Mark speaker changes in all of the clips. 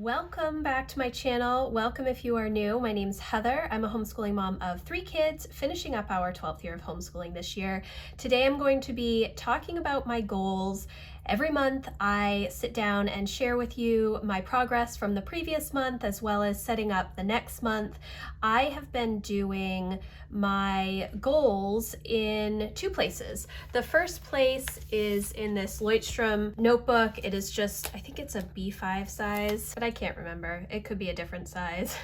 Speaker 1: Welcome back to my channel. Welcome if you are new. My name's Heather. I'm a homeschooling mom of 3 kids, finishing up our 12th year of homeschooling this year. Today I'm going to be talking about my goals. Every month I sit down and share with you my progress from the previous month as well as setting up the next month. I have been doing my goals in 2 places. The first place is in this Leuchtturm notebook. It is just, I think it's a B5 size, but I can't remember. It could be a different size.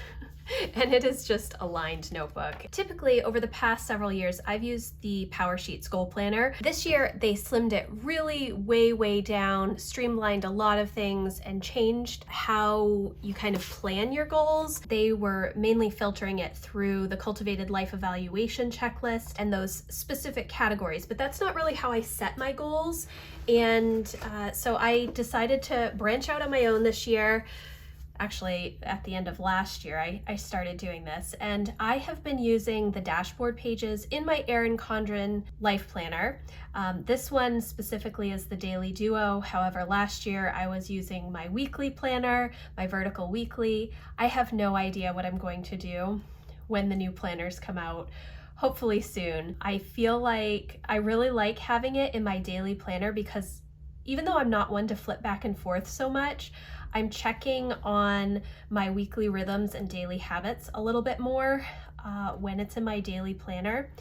Speaker 1: And it is just a lined notebook. Typically, over the past several years, I've used the PowerSheets Goal Planner. This year, they slimmed it really way down, streamlined a lot of things, and changed how you kind of plan your goals. They were mainly filtering it through the Cultivated Life Evaluation checklist and those specific categories, but that's not really how I set my goals. And so I decided to branch out on my own this year. Actually, at the end of last year, I started doing this, and I have been using the dashboard pages in my Erin Condren Life Planner. This one specifically is the Daily Duo. However, last year I was using my weekly planner, my vertical weekly. I have no idea what I'm going to do when the new planners come out. Hopefully soon. I feel like I really like having it in my daily planner because even though I'm not one to flip back and forth so much, I'm checking on my weekly rhythms and daily habits a little bit more when it's in my daily planner.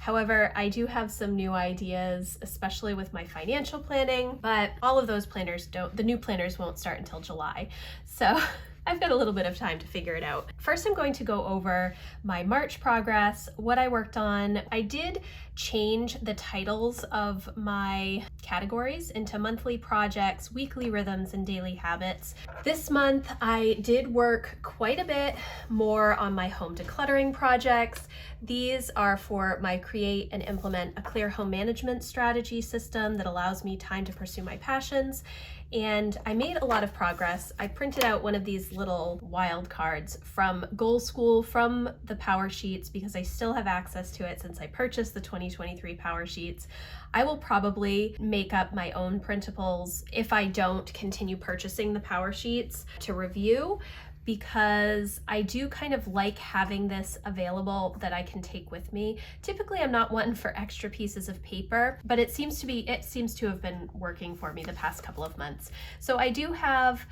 Speaker 1: However, I do have some new ideas, especially with my financial planning, but all of those planners the new planners won't start until July. So I've got a little bit of time to figure it out. First, I'm going to go over my March progress, what I worked on. I did change the titles of my categories into monthly projects, weekly rhythms, and daily habits. This month, I did work quite a bit more on my home decluttering projects. These are for my create and implement a clear home management strategy system that allows me time to pursue my passions. And I made a lot of progress. I printed out one of these little wild cards from Goal School from the PowerSheets because I still have access to it since I purchased the 2023 PowerSheets. I will probably make up my own printables if I don't continue purchasing the PowerSheets to review, because I do kind of like having this available that I can take with me. Typically, I'm not one for extra pieces of paper, but it seems to have been working for me the past couple of months. So I do have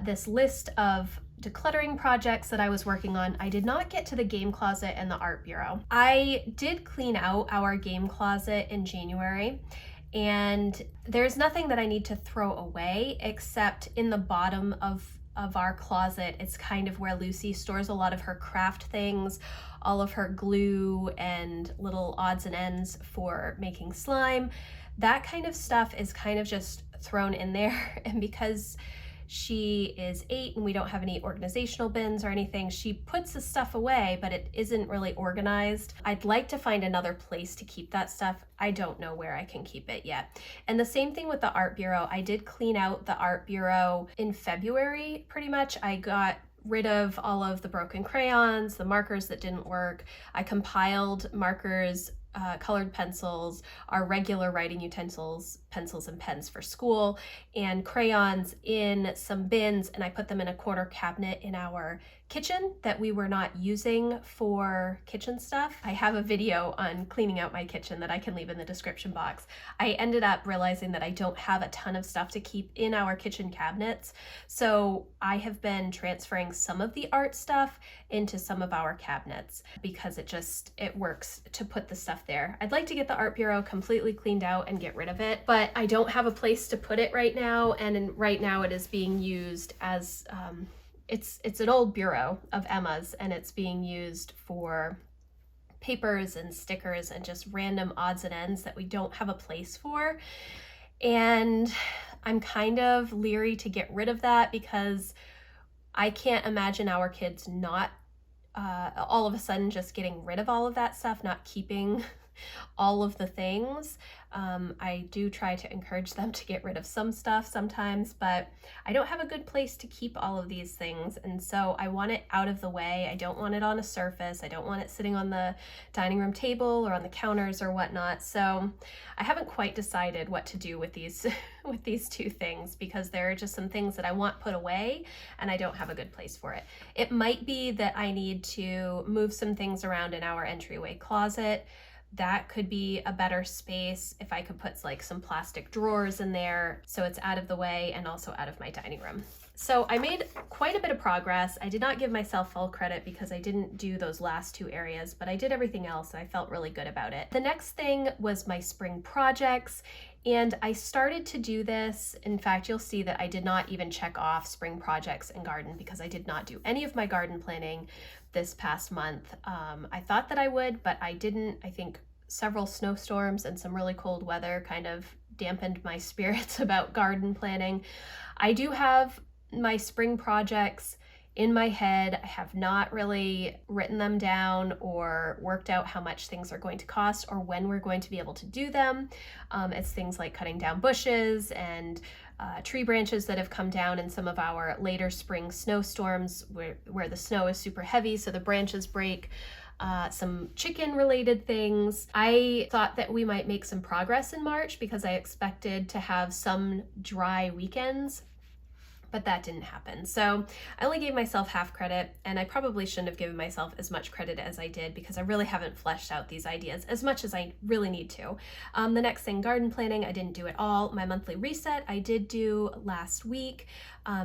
Speaker 1: this list of decluttering projects that I was working on. I did not get to the game closet and the art bureau. I did clean out our game closet in January, and there's nothing that I need to throw away except in the bottom of our closet. It's kind of where Lucy stores a lot of her craft things, all of her glue and little odds and ends for making slime. That kind of stuff is kind of just thrown in there, and because she is 8 and we don't have any organizational bins or anything, she puts the stuff away, but it isn't really organized. I'd like to find another place to keep that stuff. I don't know where I can keep it yet. And the same thing with the art bureau. I did clean out the art bureau in February, pretty much. I got rid of all of the broken crayons, the markers that didn't work. I compiled markers, colored pencils, our regular writing utensils, pencils and pens for school, and crayons in some bins, and I put them in a corner cabinet in our kitchen that we were not using for kitchen stuff. I have a video on cleaning out my kitchen that I can leave in the description box. I ended up realizing that I don't have a ton of stuff to keep in our kitchen cabinets, so I have been transferring some of the art stuff into some of our cabinets because it works to put the stuff there. I'd like to get the art bureau completely cleaned out and get rid of it, but I don't have a place to put it right now, and right now it is being used as it's an old bureau of Emma's, and it's being used for papers and stickers and just random odds and ends that we don't have a place for. And I'm kind of leery to get rid of that because I can't imagine our kids not all of a sudden just getting rid of all of that stuff, not keeping all of the things. I do try to encourage them to get rid of some stuff sometimes, but I don't have a good place to keep all of these things, and so I want it out of the way. I don't want it on a surface. I don't want it sitting on the dining room table or on the counters or whatnot. So I haven't quite decided what to do with these with these two things, because there are just some things that I want put away and I don't have a good place for it. It might be that I need to move some things around in our entryway closet. That could be a better space if I could put like some plastic drawers in there so it's out of the way and also out of my dining room. So I made quite a bit of progress. I did not give myself full credit because I didn't do those last two areas, but I did everything else and I felt really good about it. The next thing was my spring projects, and I started to do this. In fact, you'll see that I did not even check off spring projects and garden because I did not do any of my garden planning this past month. I thought that I would, but I didn't. I think several snowstorms and some really cold weather kind of dampened my spirits about garden planning. I do have my spring projects in my head. I have not really written them down or worked out how much things are going to cost or when we're going to be able to do them. It's things like cutting down bushes and tree branches that have come down in some of our later spring snowstorms where the snow is super heavy, so the branches break. Some chicken related things. I thought that we might make some progress in March because I expected to have some dry weekends, but that didn't happen. So I only gave myself half credit, and I probably shouldn't have given myself as much credit as I did because I really haven't fleshed out these ideas as much as I really need to. The next thing, garden planning, I didn't do at all. My monthly reset, I did do last week.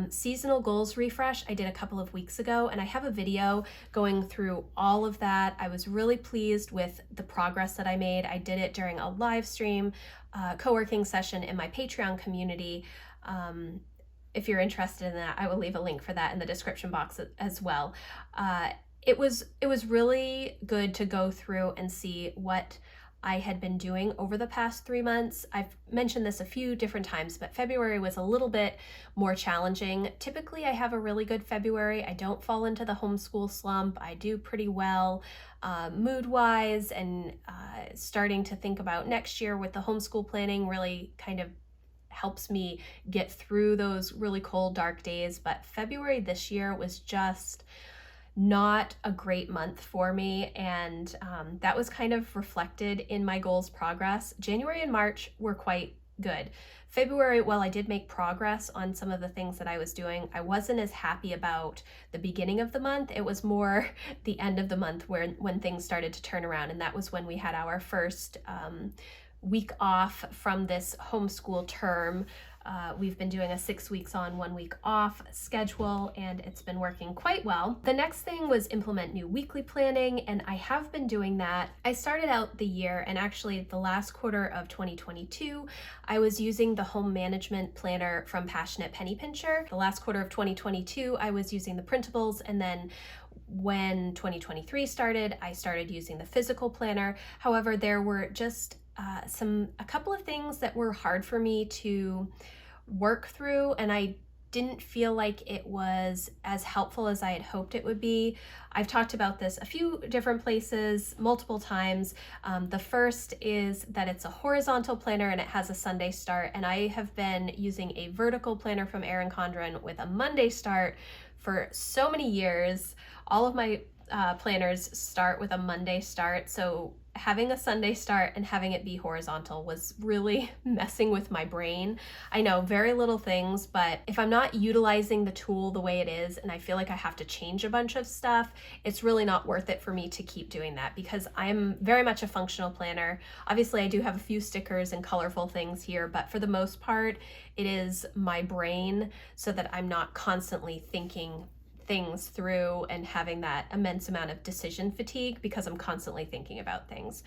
Speaker 1: Seasonal goals refresh, I did a couple of weeks ago, and I have a video going through all of that. I was really pleased with the progress that I made. I did it during a live stream, co-working session in my Patreon community. If you're interested in that, I will leave a link for that in the description box as well. It was really good to go through and see what I had been doing over the past 3 months. I've mentioned this a few different times, but February was a little bit more challenging. Typically, I have a really good February. I don't fall into the homeschool slump. I do pretty well mood-wise, and starting to think about next year with the homeschool planning really kind of helps me get through those really cold, dark days. But February this year was just not a great month for me, and that was kind of reflected in my goals progress. January and March were quite good. February, while I did make progress on some of the things that I was doing, I wasn't as happy about the beginning of the month. It was more the end of the month when things started to turn around, and that was when we had our first week off from this homeschool term. We've been doing a 6 weeks on, 1 week off schedule, and it's been working quite well. The next thing was implement new weekly planning, and I have been doing that. I started out the year, and actually the last quarter of 2022, I was using the home management planner from Passionate Penny Pincher. The last quarter of 2022, I was using the printables, and then when 2023 started, I started using the physical planner. However, there were just a couple of things that were hard for me to work through, and I didn't feel like it was as helpful as I had hoped it would be. I've talked about this a few different places multiple times. The first is that it's a horizontal planner and it has a Sunday start, and I have been using a vertical planner from Erin Condren with a Monday start for so many years. All of my planners start with a Monday start, so having a Sunday start and having it be horizontal was really messing with my brain. I know, very little things, but if I'm not utilizing the tool the way it is and I feel like I have to change a bunch of stuff, it's really not worth it for me to keep doing that because I'm very much a functional planner. Obviously, I do have a few stickers and colorful things here, but for the most part, it is my brain so that I'm not constantly thinking things through and having that immense amount of decision fatigue because I'm constantly thinking about things.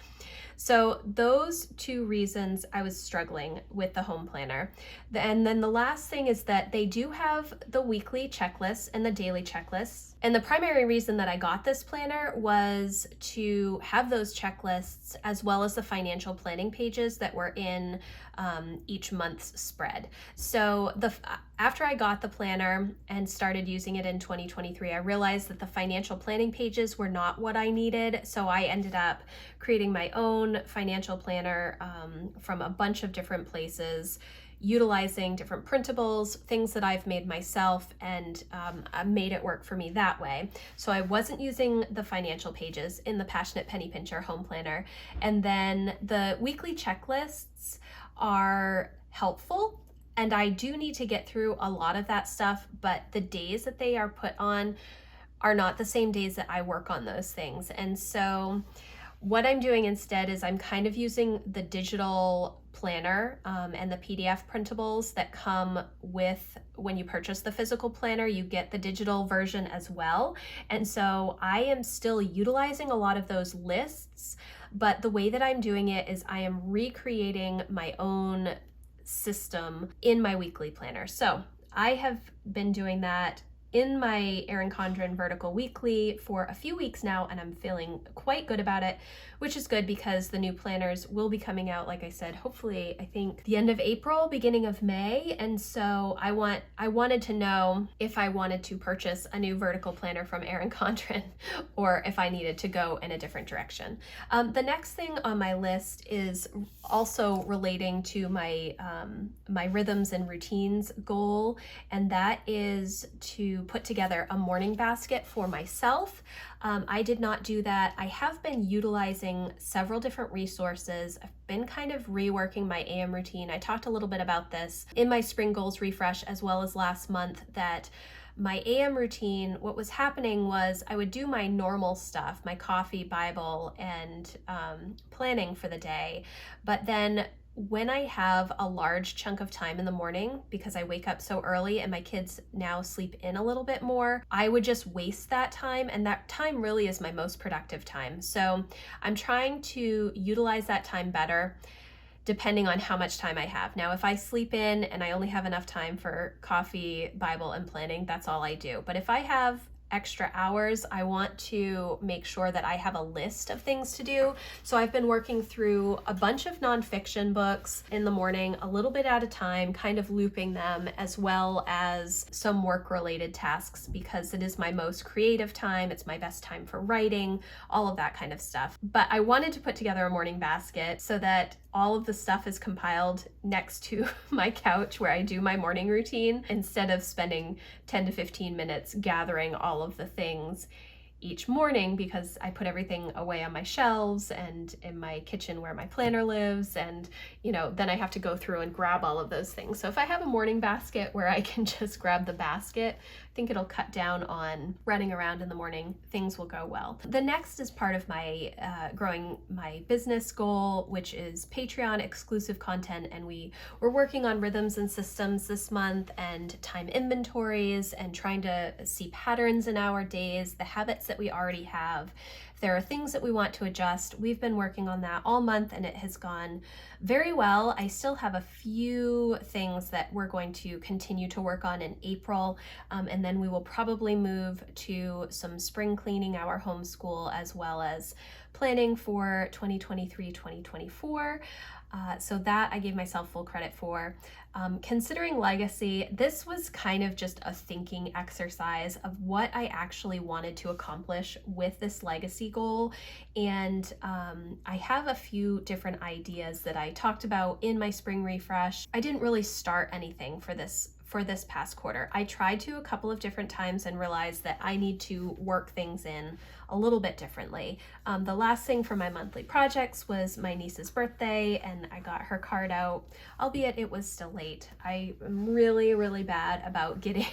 Speaker 1: So those two reasons I was struggling with the home planner. And then the last thing is that they do have the weekly checklists and the daily checklists. And the primary reason that I got this planner was to have those checklists as well as the financial planning pages that were in each month's spread. So After I got the planner and started using it in 2023, I realized that the financial planning pages were not what I needed. So I ended up creating my own financial planner from a bunch of different places, utilizing different printables, things that I've made myself, and I made it work for me that way. So I wasn't using the financial pages in the Passionate Penny Pincher home planner. And then the weekly checklists are helpful, and I do need to get through a lot of that stuff, but the days that they are put on are not the same days that I work on those things. And so what I'm doing instead is I'm kind of using the digital planner and the PDF printables that come with when you purchase the physical planner. You get the digital version as well. And so I am still utilizing a lot of those lists, but the way that I'm doing it is I am recreating my own system in my weekly planner. So I have been doing that in my Erin Condren Vertical Weekly for a few weeks now, and I'm feeling quite good about it, which is good because the new planners will be coming out, like I said, hopefully, I think the end of April, beginning of May. And so I wanted to know if I wanted to purchase a new vertical planner from Erin Condren or if I needed to go in a different direction. The next thing on my list is also relating to my my rhythms and routines goal, and that is to put together a morning basket for myself. I did not do that. I have been utilizing several different resources. I've been kind of reworking my AM routine. I talked a little bit about this in my spring goals refresh as well as last month, that my AM routine, what was happening was I would do my normal stuff, my coffee, Bible, and planning for the day. But then when I have a large chunk of time in the morning, because I wake up so early and my kids now sleep in a little bit more, I would just waste that time, and that time really is my most productive time. So I'm trying to utilize that time better depending on how much time I have. Now, if I sleep in and I only have enough time for coffee, Bible, and planning, that's all I do. But if I have extra hours, I want to make sure that I have a list of things to do. So I've been working through a bunch of nonfiction books in the morning, a little bit at a time, kind of looping them, as well as some work-related tasks, because it is my most creative time. It's my best time for writing, all of that kind of stuff. But I wanted to put together a morning basket so that all of the stuff is compiled next to my couch where I do my morning routine, instead of spending 10 to 15 minutes gathering all of the things each morning, because I put everything away on my shelves and in my kitchen where my planner lives, and then I have to go through and grab all of those things. So if I have a morning basket where I can just grab the basket, I think it'll cut down on running around in the morning. Things will go well. The next is part of my growing my business goal, which is Patreon exclusive content, and we're working on rhythms and systems this month, and time inventories, and trying to see patterns in our days, the habits that we already have. If there are things that we want to adjust, we've been working on that all month, and it has gone very well. I still have a few things that we're going to continue to work on in April, and then we will probably move to some spring cleaning our homeschool, as well as planning for 2023-2024. So that I gave myself full credit for. Considering legacy, this was kind of just a thinking exercise of what I actually wanted to accomplish with this legacy goal. And I have a few different ideas that I talked about in my spring refresh. I didn't really start anything for this past quarter. I tried to a couple of different times and realized that I need to work things in a little bit differently. The last thing for my monthly projects was my niece's birthday, and I got her card out, albeit it was still late. I am really, really bad about getting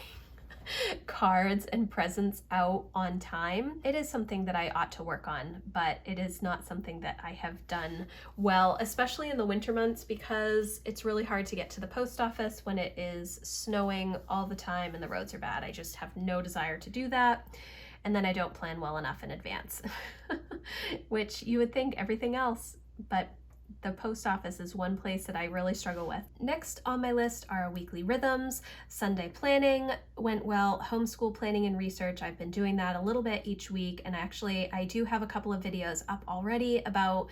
Speaker 1: cards and presents out on time. It is something that I ought to work on, but it is not something that I have done well, especially in the winter months, because it's really hard to get to the post office when it is snowing all the time and the roads are bad. I just have no desire to do that. And then I don't plan well enough in advance, which you would think everything else, but the post office is one place that I really struggle with. Next on my list are weekly rhythms. Sunday planning went well. Homeschool planning and research, I've been doing that a little bit each week, and actually I do have a couple of videos up already about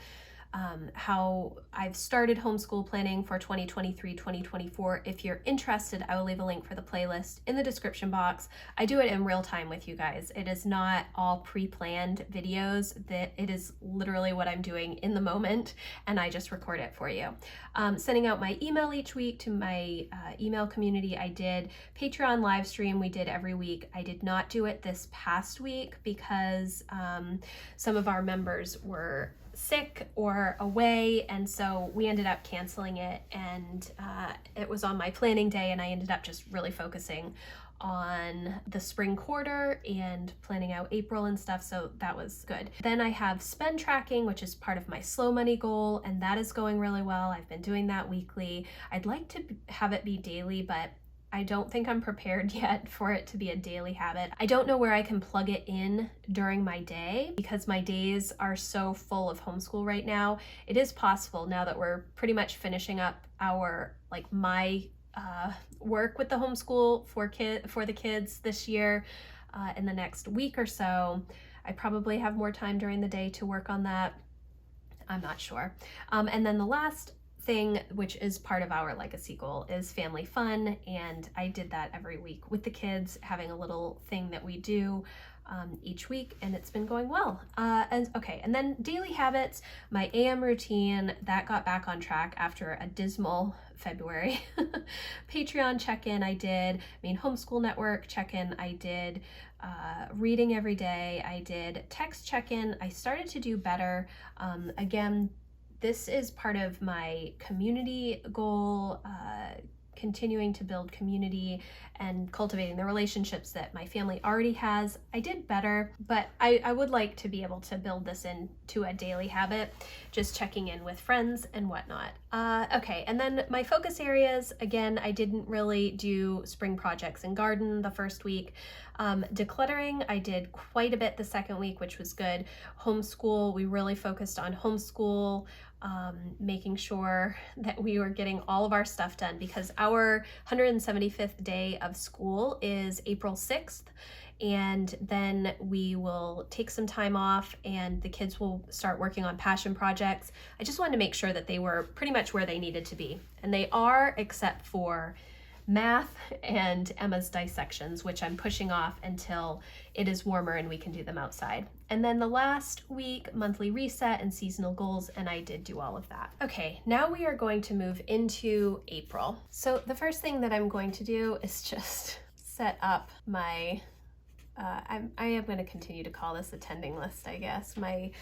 Speaker 1: how I've started homeschool planning for 2023-2024. If you're interested, I will leave a link for the playlist in the description box. I do it in real time with you guys. It is not all pre-planned videos. That it is literally what I'm doing in the moment, and I just record it for you. Sending out my email each week to my email community. I did Patreon live stream. We did every week. I did not do it this past week because some of our members were sick or away, and so we ended up canceling it, and it was on my planning day, and I ended up just really focusing on the spring quarter and planning out April and stuff, so that was good. Then I have spend tracking, which is part of my slow money goal, and that is going really well. I've been doing that weekly. I'd like to have it be daily, but I don't think I'm prepared yet for it to be a daily habit. I don't know where I can plug it in during my day because my days are so full of homeschool right now. It is possible now that we're pretty much finishing up our, my work with the homeschool for the kids this year. In the next week or so, I probably have more time during the day to work on that. I'm not sure. And then the last thing, which is part of our legacy goal, is family fun, and I did that every week with the kids, having a little thing that we do each week, and it's been going well. And then daily habits, my AM routine, that got back on track after a dismal February. Patreon check-in I did, Homeschool Network check-in I did, reading every day I did, text check-in I started to do better. Again, this is part of my community goal, continuing to build community and cultivating the relationships that my family already has. I did better, but I would like to be able to build this into a daily habit, just checking in with friends and whatnot. Okay, and then my focus areas, again, I didn't really do spring projects and garden the first week. Decluttering, I did quite a bit the second week, which was good. Homeschool, we really focused on homeschool, making sure that we were getting all of our stuff done because our 175th day of school is April 6th, and then we will take some time off and the kids will start working on passion projects. I just wanted to make sure that they were pretty much where they needed to be, and they are, except for math and Emma's dissections, which I'm pushing off until it is warmer and we can do them outside. And then the last week, monthly reset and seasonal goals, and I did do all of that. Okay, now we are going to move into April. So the first thing that I'm going to do is just set up my I am going to continue to call this attending list, I guess, my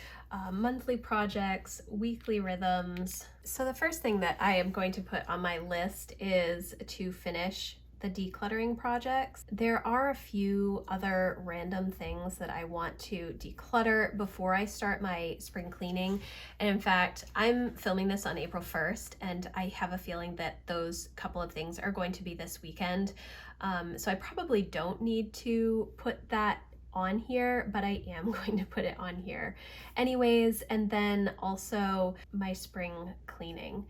Speaker 1: monthly projects, weekly rhythms. So the first thing that I am going to put on my list is to finish the decluttering projects. There are a few other random things that I want to declutter before I start my spring cleaning. And in fact, I'm filming this on April 1st, and I have a feeling that those couple of things are going to be this weekend. So I probably don't need to put that on here, but I am going to put it on here anyways. And then also my spring cleaning.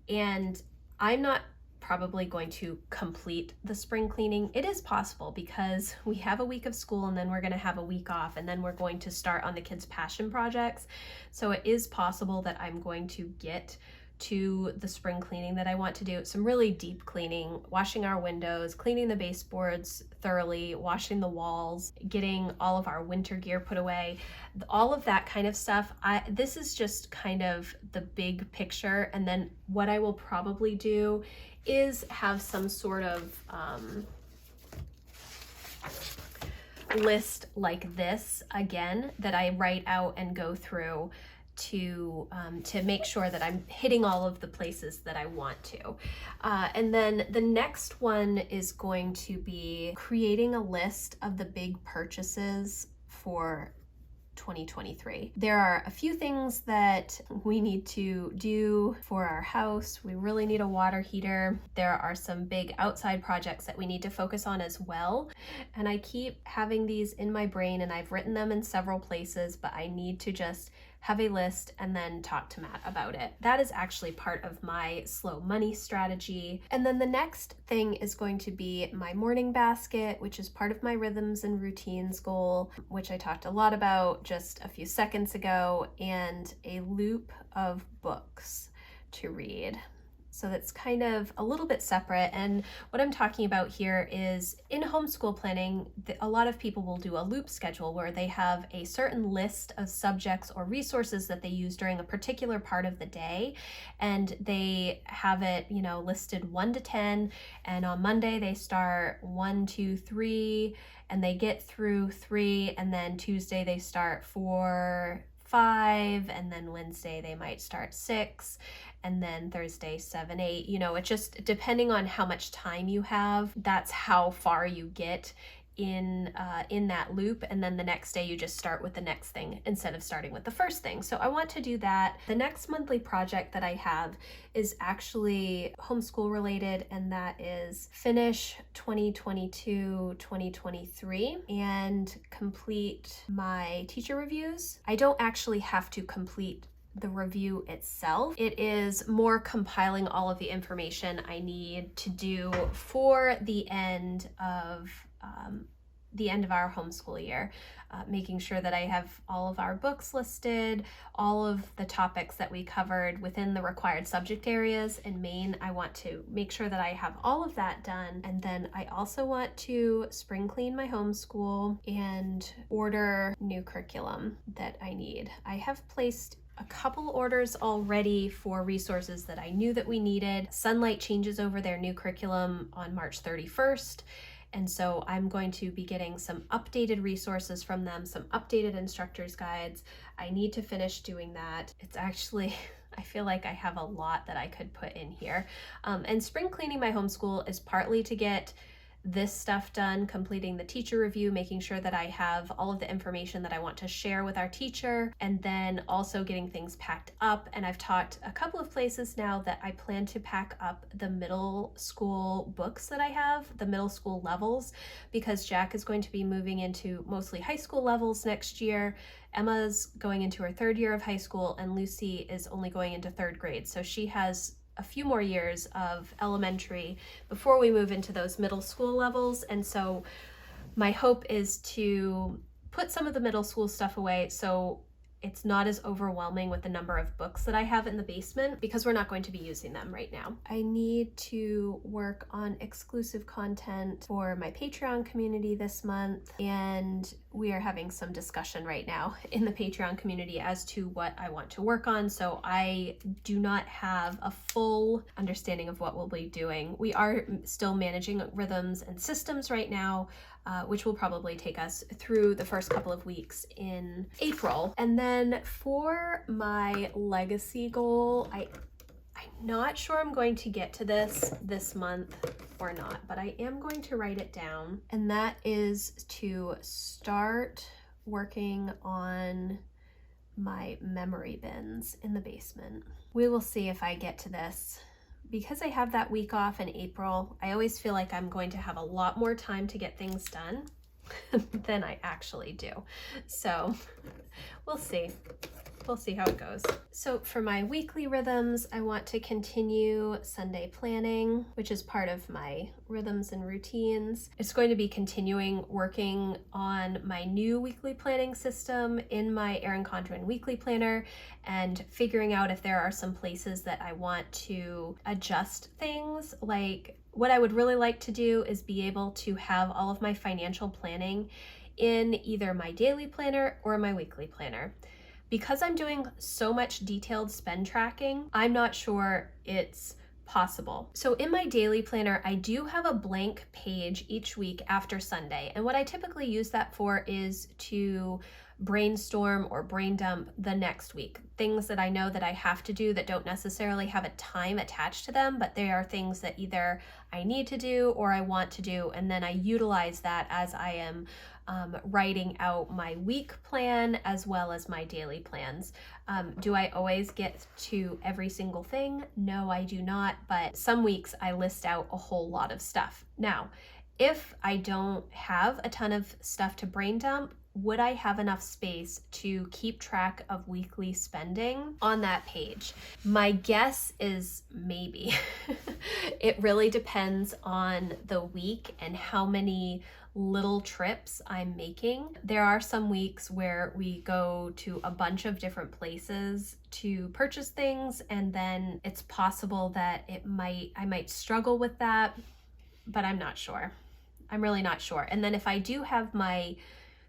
Speaker 1: And I'm not probably going to complete the spring cleaning. It is possible because we have a week of school and then we're going to have a week off, and then we're going to start on the kids' passion projects. So it is possible that I'm going to get to the spring cleaning that I want to do. Some really deep cleaning, washing our windows, cleaning the baseboards thoroughly, washing the walls, getting all of our winter gear put away, all of that kind of stuff. This is just kind of the big picture, and then what I will probably do is have some sort of list like this again that I write out and go through to make sure that I'm hitting all of the places that I want to. And then the next one is going to be creating a list of the big purchases for 2023. There are a few things that we need to do for our house. We really need a water heater. There are some big outside projects that we need to focus on as well. And I keep having these in my brain, and I've written them in several places, but I need to just have a list, and then talk to Matt about it. That is actually part of my slow money strategy. And then the next thing is going to be my morning basket, which is part of my rhythms and routines goal, which I talked a lot about just a few seconds ago, and a loop of books to read. So that's kind of a little bit separate. And what I'm talking about here is in homeschool planning, a lot of people will do a loop schedule where they have a certain list of subjects or resources that they use during a particular part of the day. And they have it, listed 1 to 10. And on Monday, they start 1, 2, 3, and they get through 3. And then Tuesday, they start 4, 5, and then Wednesday they might start 6, and then Thursday 7, 8. It just, depending on how much time you have, that's how far you get in that loop. And then the next day you just start with the next thing instead of starting with the first thing. So I want to do that. The next monthly project that I have is actually homeschool related, and that is finish 2022-2023 and complete my teacher reviews. I don't actually have to complete the review itself. It is more compiling all of the information I need to do for the end of our homeschool year, making sure that I have all of our books listed, all of the topics that we covered within the required subject areas. In Maine, I want to make sure that I have all of that done. And then I also want to spring clean my homeschool and order new curriculum that I need. I have placed a couple orders already for resources that I knew that we needed. Sunlight changes over their new curriculum on March 31st. And so I'm going to be getting some updated resources from them, some updated instructor's guides. I need to finish doing that. It's actually, I feel like I have a lot that I could put in here. And spring cleaning my homeschool is partly to get this stuff done, completing the teacher review, making sure that I have all of the information that I want to share with our teacher, and then also getting things packed up. And I've talked a couple of places now that I plan to pack up the middle school books that I have, the middle school levels, because Jack is going to be moving into mostly high school levels next year. Emma's going into her 3rd year of high school, and Lucy is only going into 3rd grade. So she has a few more years of elementary before we move into those middle school levels. And so my hope is to put some of the middle school stuff away so it's not as overwhelming with the number of books that I have in the basement, because we're not going to be using them right now. I need to work on exclusive content for my Patreon community this month, and we are having some discussion right now in the Patreon community as to what I want to work on. So I do not have a full understanding of what we'll be doing. We are still managing rhythms and systems right now, which will probably take us through the first couple of weeks in April. And then for my legacy goal, I'm not sure I'm going to get to this month or not, but I am going to write it down. And that is to start working on my memory bins in the basement. We will see if I get to this. Because I have that week off in April, I always feel like I'm going to have a lot more time to get things done than I actually do. So we'll see. We'll see how it goes. So for my weekly rhythms, I want to continue Sunday planning, which is part of my rhythms and routines. It's going to be continuing working on my new weekly planning system in my Erin Condren weekly planner and figuring out if there are some places that I want to adjust things. Like what I would really like to do is be able to have all of my financial planning in either my daily planner or my weekly planner. Because I'm doing so much detailed spend tracking, I'm not sure it's possible. So in my daily planner, I do have a blank page each week after Sunday. And what I typically use that for is to brainstorm or brain dump the next week. Things that I know that I have to do that don't necessarily have a time attached to them, but they are things that either I need to do or I want to do. And then I utilize that as I am writing out my week plan as well as my daily plans. Do I always get to every single thing? No, I do not. But some weeks I list out a whole lot of stuff. Now, If I don't have a ton of stuff to brain dump, would I have enough space to keep track of weekly spending on that page? My guess is maybe. It really depends on the week and how many little trips I'm making. There are some weeks where we go to a bunch of different places to purchase things, and then it's possible that I might struggle with that, but I'm not sure. I'm really not sure. And then if I do have my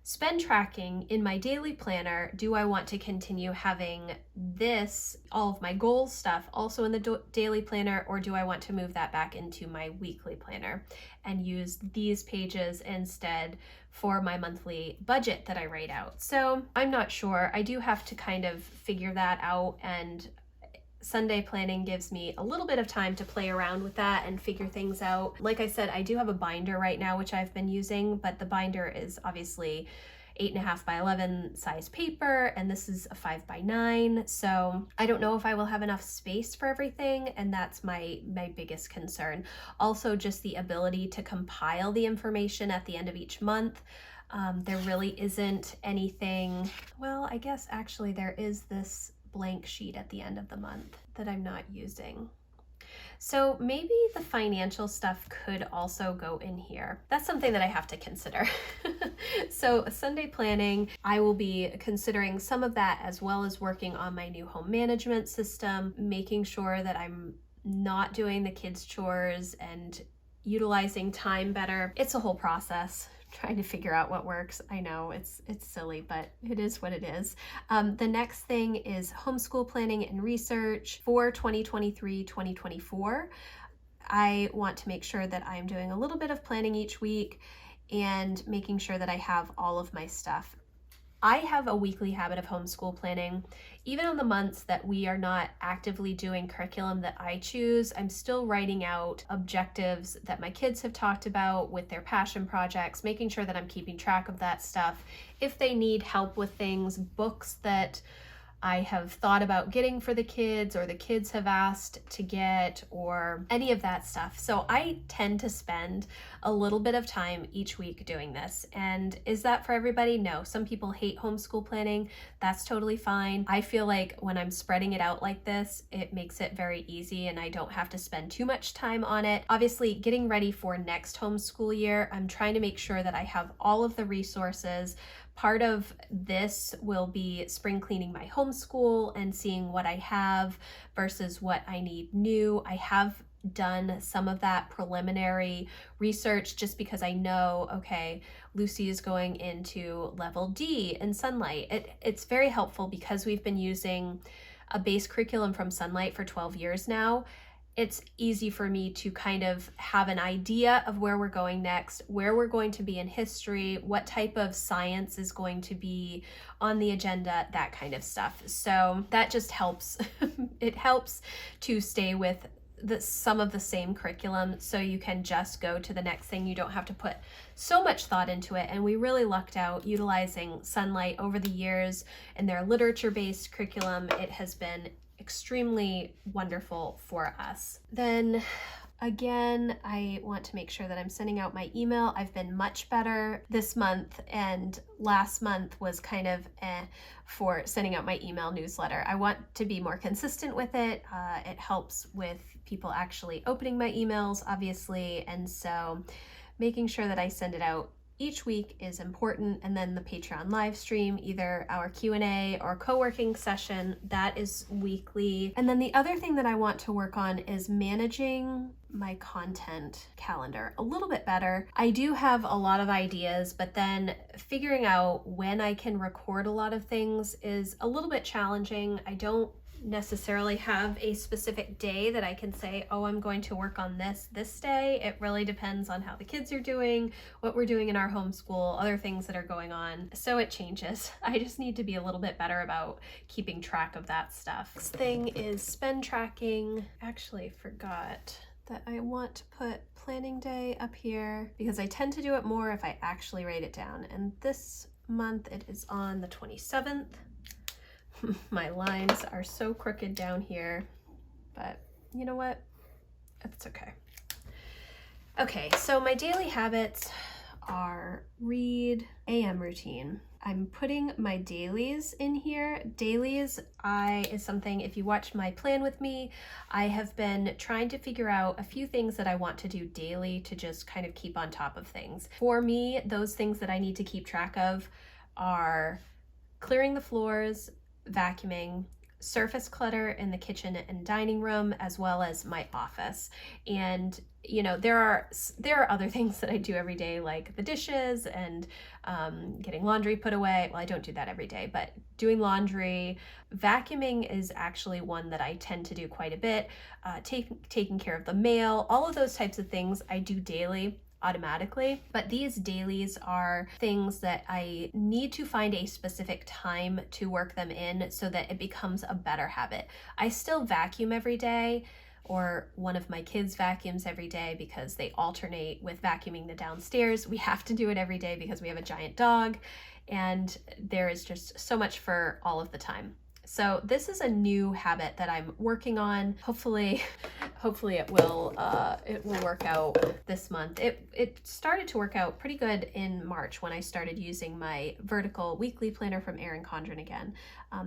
Speaker 1: spend tracking in my daily planner, do I want to continue having this, all of my goals stuff, also in the daily planner, or do I want to move that back into my weekly planner and use these pages instead for my monthly budget that I write out? So I'm not sure. I do have to kind of figure that out, and Sunday planning gives me a little bit of time to play around with that and figure things out. Like I said, I do have a binder right now, which I've been using, but the binder is obviously 8.5 by 11 size paper, and this is a 5 by 9. So I don't know if I will have enough space for everything, and that's my biggest concern. Also, just the ability to compile the information at the end of each month. There really isn't anything, well, I guess actually there is this blank sheet at the end of the month that I'm not using. So maybe the financial stuff could also go in here. That's something that I have to consider. So Sunday planning, I will be considering some of that, as well as working on my new home management system, making sure that I'm not doing the kids' chores and utilizing time better. It's a whole process, trying to figure out what works. I know it's silly, but it is what it is. The next thing is homeschool planning and research for 2023-2024. I want to make sure that I'm doing a little bit of planning each week and making sure that I have all of my stuff. I have a weekly habit of homeschool planning. Even on the months that we are not actively doing curriculum that I choose, I'm still writing out objectives that my kids have talked about with their passion projects, making sure that I'm keeping track of that stuff. If they need help with things, books that I have thought about getting for the kids, or the kids have asked to get, or any of that stuff. So I tend to spend a little bit of time each week doing this. And is that for everybody? No. Some people hate homeschool planning. That's totally fine. I feel like when I'm spreading it out like this, it makes it very easy and I don't have to spend too much time on it. Obviously, getting ready for next homeschool year, I'm trying to make sure that I have all of the resources. Part of this will be spring cleaning my homeschool and seeing what I have versus what I need new. I have done some of that preliminary research just because I know, okay, Lucy is going into level D in Sunlight. It's very helpful because we've been using a base curriculum from Sunlight for 12 years now. It's easy for me to kind of have an idea of where we're going next, where we're going to be in history, what type of science is going to be on the agenda, that kind of stuff. So that just helps. It helps to stay with some of the same curriculum, so you can just go to the next thing. You don't have to put so much thought into it. And we really lucked out utilizing Sunlight over the years and their literature-based curriculum. It has been extremely wonderful for us. Then again, I want to make sure that I'm sending out my email. I've been much better this month, and last month was kind of for sending out my email newsletter. I want to be more consistent with it. It helps with people actually opening my emails, obviously, and so making sure that I send it out each week is important. And then the Patreon live stream, either our Q&A or co-working session, that is weekly. And then the other thing that I want to work on is managing my content calendar a little bit better. I do have a lot of ideas, but then figuring out when I can record a lot of things is a little bit challenging. I don't necessarily have a specific day that I can say, oh, I'm going to work on this day. It really depends on how the kids are doing, what we're doing in our homeschool, other things that are going on. So it changes. I just need to be a little bit better about keeping track of that stuff. Next thing is spend tracking. Actually, forgot that I want to put planning day up here because I tend to do it more if I actually write it down. And this month it is on the 27th. My lines are so crooked down here, but you know what? It's okay. Okay, so my daily habits are read, AM routine. I'm putting my dailies in here. Dailies is something, if you watch my plan with me, I have been trying to figure out a few things that I want to do daily to just kind of keep on top of things. For me, those things that I need to keep track of are clearing the floors, vacuuming, surface clutter in the kitchen and dining room, as well as my office. And you know, there are other things that I do every day, like the dishes and getting laundry put away. Well, I don't do that every day, but doing laundry. Vacuuming is actually one that I tend to do quite a bit. Taking care of the mail, all of those types of things I do daily automatically, but these dailies are things that I need to find a specific time to work them in so that it becomes a better habit. I still vacuum every day, or one of my kids vacuums every day because they alternate with vacuuming the downstairs. We have to do it every day because we have a giant dog, and there is just so much for all of the time. So this is a new habit that I'm working on. Hopefully it will work out this month. It started to work out pretty good in March when I started using my vertical weekly planner from Erin Condren again.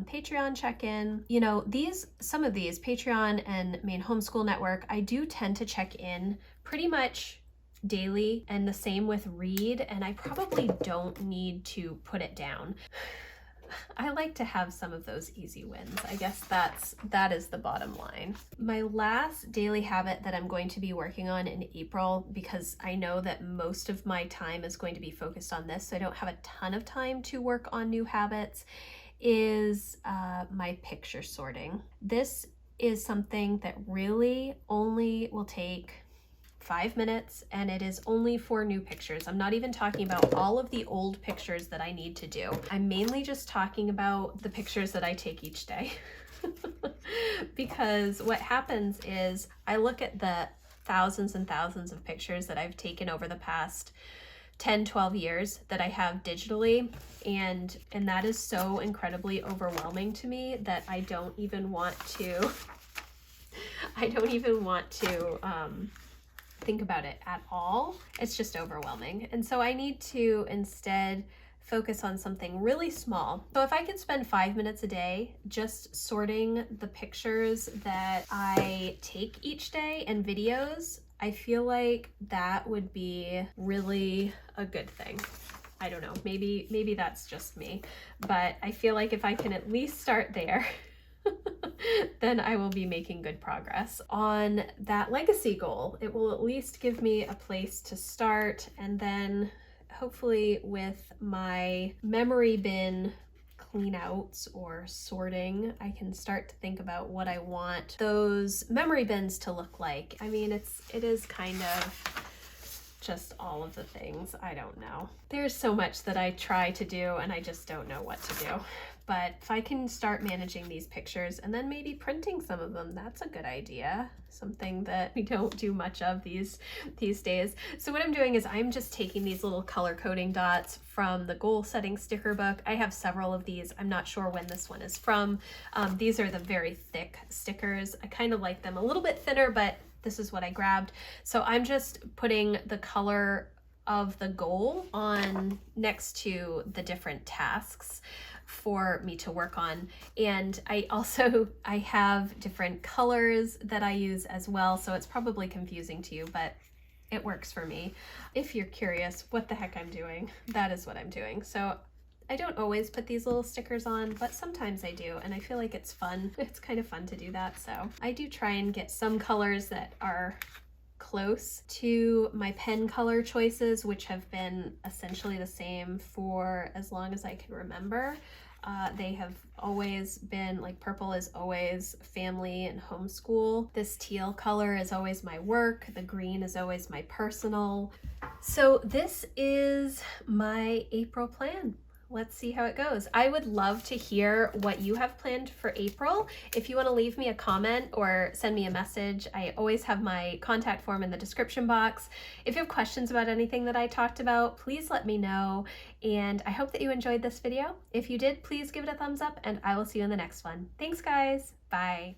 Speaker 1: Patreon check-in. You know, some of these, Patreon and Maine Homeschool Network, I do tend to check in pretty much daily, and the same with read, and I probably don't need to put it down. I like to have some of those easy wins. I guess that is the bottom line. My last daily habit that I'm going to be working on in April, because I know that most of my time is going to be focused on this, so I don't have a ton of time to work on new habits, is my picture sorting. This is something that really only will take 5 minutes, and it is only for new pictures. I'm not even talking about all of the old pictures that I need to do. I'm mainly just talking about the pictures that I take each day. Because what happens is I look at the thousands and thousands of pictures that I've taken over the past 10, 12 years that I have digitally, and that is so incredibly overwhelming to me that I don't even want to think about it at all. It's just overwhelming. And so I need to instead focus on something really small. So if I could spend 5 minutes a day just sorting the pictures that I take each day and videos, I feel like that would be really a good thing. I don't know, maybe that's just me, but I feel like if I can at least start there, then I will be making good progress on that legacy goal. It will at least give me a place to start, and then hopefully with my memory bin clean outs or sorting, I can start to think about what I want those memory bins to look like. I mean, it is kind of just all of the things. I don't know. There's so much that I try to do and I just don't know what to do. But if I can start managing these pictures and then maybe printing some of them, that's a good idea. Something that we don't do much of these days. So what I'm doing is I'm just taking these little color coding dots from the goal setting sticker book. I have several of these. I'm not sure when this one is from. These are the very thick stickers. I kind of like them a little bit thinner, but this is what I grabbed. So I'm just putting the color of the goal on next to the different tasks for me to work on. And I have different colors that I use as well, so it's probably confusing to you, but it works for me. If you're curious what the heck I'm doing, that is what I'm doing. So I don't always put these little stickers on, but sometimes I do, and I feel like it's fun. It's kind of fun to do that. So I do try and get some colors that are close to my pen color choices, which have been essentially the same for as long as I can remember. They have always been, like, purple is always family and homeschool. This teal color is always my work. The green is always my personal. So this is my April plan. Let's see how it goes. I would love to hear what you have planned for April. If you want to leave me a comment or send me a message, I always have my contact form in the description box. If you have questions about anything that I talked about, please let me know. And I hope that you enjoyed this video. If you did, please give it a thumbs up, and I will see you in the next one. Thanks, guys. Bye.